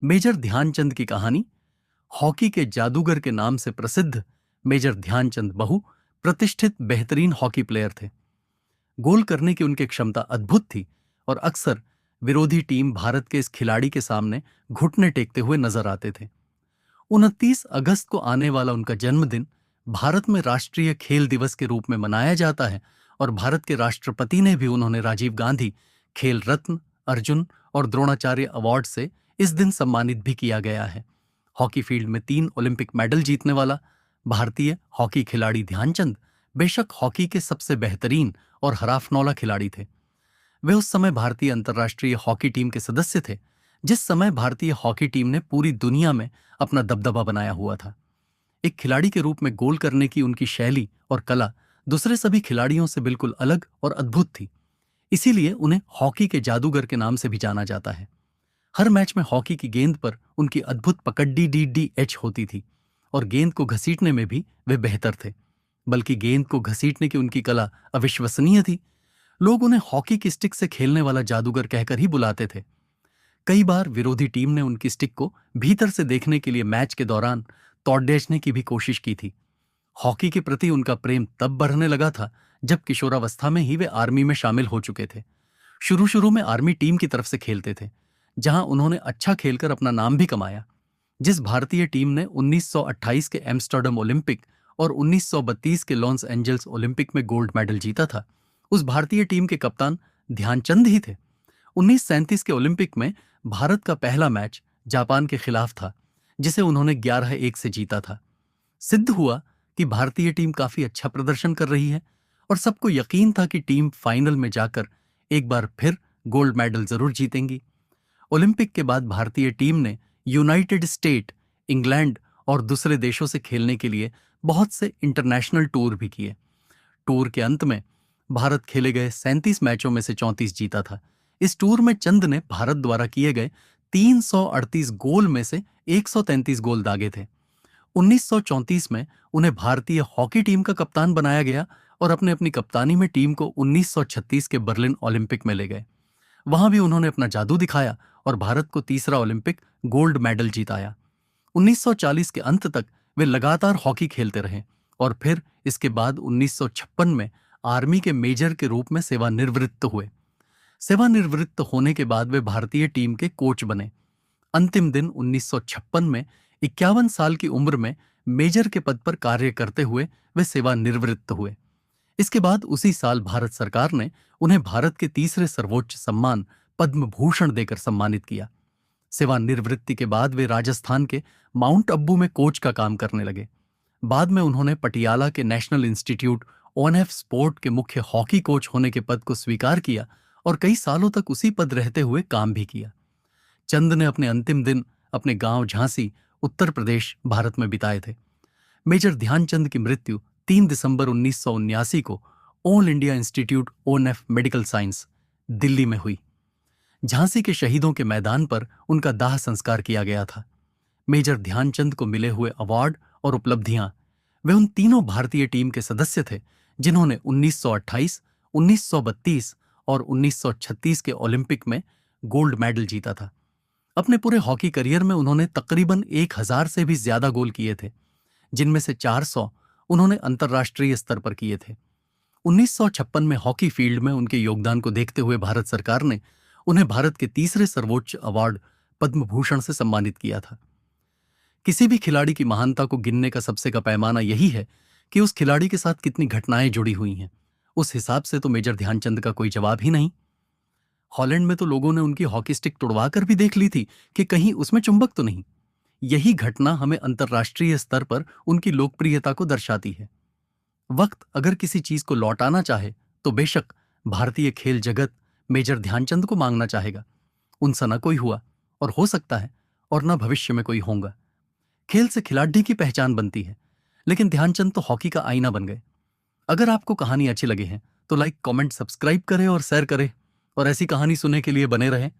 Major Dhyanchand की कहानी। Hockey के जादूगर के नाम से प्रसिद्ध मेजर ध्यानचंद प्रतिष्ठित बेहतरीन हॉकी प्लेयर थे। गोल करने की उनकी क्षमता अद्भुत थी और अक्सर विरोधी टीम भारत के इस खिलाड़ी के सामने घुटने टेकते हुए नजर आते थे। 29 अगस्त को आने वाला उनका जन्मदिन भारत में राष्ट्रीय खेल दिवस के रूप में मनाया जाता है और भारत के राष्ट्रपति ने भी उन्होंने राजीव गांधी खेल रत्न, अर्जुन और द्रोणाचार्य अवार्ड से इस दिन सम्मानित भी किया गया है। हॉकी फील्ड में 3 ओलंपिक मेडल जीतने वाला भारतीय हॉकी खिलाड़ी ध्यानचंद बेशक हॉकी के सबसे बेहतरीन और हराफनौला खिलाड़ी थे। वे उस समय भारतीय अंतर्राष्ट्रीय हॉकी टीम के सदस्य थे, जिस समय भारतीय हॉकी टीम ने पूरी दुनिया में अपना दबदबा बनाया हुआ था। एक खिलाड़ी के रूप में गोल करने की उनकी शैली और कला दूसरे सभी खिलाड़ियों से बिल्कुल अलग और अद्भुत थी। इसीलिए उन्हें हॉकी के जादूगर के नाम से भी जाना जाता है। हर मैच में हॉकी की गेंद पर उनकी अद्भुत पकड़ DDH होती थी और गेंद को घसीटने में भी वे बेहतर थे। बल्कि गेंद को घसीटने की उनकी कला अविश्वसनीय थी। लोग उन्हें हॉकी की स्टिक से खेलने वाला जादूगर कहकर ही बुलाते थे। कई बार विरोधी टीम ने उनकी स्टिक को भीतर से देखने के लिए मैच के दौरान तोड़ने की भी कोशिश की थी। हॉकी के प्रति उनका प्रेम तब बढ़ने लगा था जब किशोरावस्था में ही वे आर्मी में शामिल हो चुके थे। शुरू शुरू में आर्मी टीम की तरफ से खेलते थे, जहां उन्होंने अच्छा खेलकर अपना नाम भी कमाया। जिस भारतीय टीम ने 1928 के एम्स्टर्डम ओलंपिक और 1932 के लॉस एंजल्स ओलंपिक में गोल्ड मेडल जीता था, उस भारतीय टीम के कप्तान ध्यानचंद ही थे। 1937 के ओलंपिक में भारत का पहला मैच जापान के खिलाफ था, जिसे उन्होंने 11-1 से जीता था। सिद्ध हुआ कि भारतीय टीम काफी अच्छा प्रदर्शन कर रही है और सबको यकीन था कि टीम फाइनल में जाकर एक बार फिर गोल्ड मेडल जरूर जीतेंगी। ओलंपिक के बाद भारतीय टीम ने यूनाइटेड स्टेट, इंग्लैंड और दूसरे देशों से खेलने के लिए बहुत से इंटरनेशनल टूर भी किए। टूर के अंत में भारत खेले गए 37 मैचों में से 34 जीता था। इस टूर में चंद ने भारत द्वारा किए गए 338 गोल में से 133 गोल दागे थे। 1934 में उन्हें भारतीय हॉकी टीम का कप्तान बनाया गया और अपने अपनी कप्तानी में टीम को 1936 के बर्लिन ओलंपिक में ले गए। वहां भी उन्होंने अपना जादू दिखाया और भारत को तीसरा ओलंपिक गोल्ड मेडल जीताया। 1940 के अंत तक वे लगातार हॉकी खेलते रहे और फिर इसके बाद 1956 में आर्मी के मेजर के रूप में सेवानिवृत्त हुए। सेवानिवृत्त होने के बाद वे भारतीय टीम के कोच बने। अंतिम दिन 1956 में 51 साल की उम्र में मेजर के पद पर कार्य करते हुए वे सेवानिवृत्त हुए। इसके बाद उसी साल भारत सरकार ने उन्हें भारत के तीसरे सर्वोच्च सम्मान पद्म भूषण देकर सम्मानित किया। सेवानिवृत्ति के बाद वे राजस्थान के माउंट अब्बू में कोच का काम करने लगे। बाद में उन्होंने पटियाला के नेशनल इंस्टीट्यूट ONF स्पोर्ट के मुख्य हॉकी कोच होने के पद को स्वीकार किया और कई सालों तक उसी पद रहते हुए काम भी किया। चंद ने अपने अंतिम दिन अपने गांव झांसी, उत्तर प्रदेश, भारत में बिताए थे। मेजर ध्यानचंद की मृत्यु 3 दिसंबर 1979 को all India institute ONF medical science, Delhi में हुई। झांसी के शहीदों के मैदान पर उनका दाह संस्कार किया गया था। मेजर ध्यानचंद को मिले हुए अवार्ड और उपलब्धियां, वे उन तीनों भारतीय टीम के सदस्य थे जिन्होंने 1928, 1932 और 1936 के ओलंपिक में गोल्ड मेडल जीता था। अपने पूरे हॉकी करियर में उन्होंने तकरीबन 1000 से भी ज्यादा गोल किए थे, जिनमें से 400 उन्होंने अंतर्राष्ट्रीय स्तर पर किए थे। 1956 में हॉकी फील्ड में उनके योगदान को देखते हुए भारत सरकार ने उन्हें भारत के तीसरे सर्वोच्च अवार्ड पद्म भूषण से सम्मानित किया था। किसी भी खिलाड़ी की महानता को गिनने का सबसे का पैमाना यही है कि उस खिलाड़ी के साथ कितनी घटनाएं जुड़ी हुई हैं। उस हिसाब से तो मेजर ध्यानचंद का कोई जवाब ही नहीं। हॉलैंड में तो लोगों ने उनकी हॉकी स्टिक तुड़वा कर भी देख ली थी कि कहीं उसमें चुंबक तो नहीं। यही घटना हमें अंतर्राष्ट्रीय स्तर पर उनकी लोकप्रियता को दर्शाती है। वक्त अगर किसी चीज को लौटाना चाहे तो बेशक भारतीय खेल जगत मेजर ध्यानचंद को मांगना चाहेगा। उनसा न कोई हुआ और हो सकता है और न भविष्य में कोई होगा। खेल से खिलाड़ी की पहचान बनती है, लेकिन ध्यानचंद तो हॉकी का आईना बन गए। अगर आपको कहानी अच्छी लगे हैं तो लाइक, कमेंट, सब्सक्राइब करें और शेयर करें और ऐसी कहानी सुनने के लिए बने रहें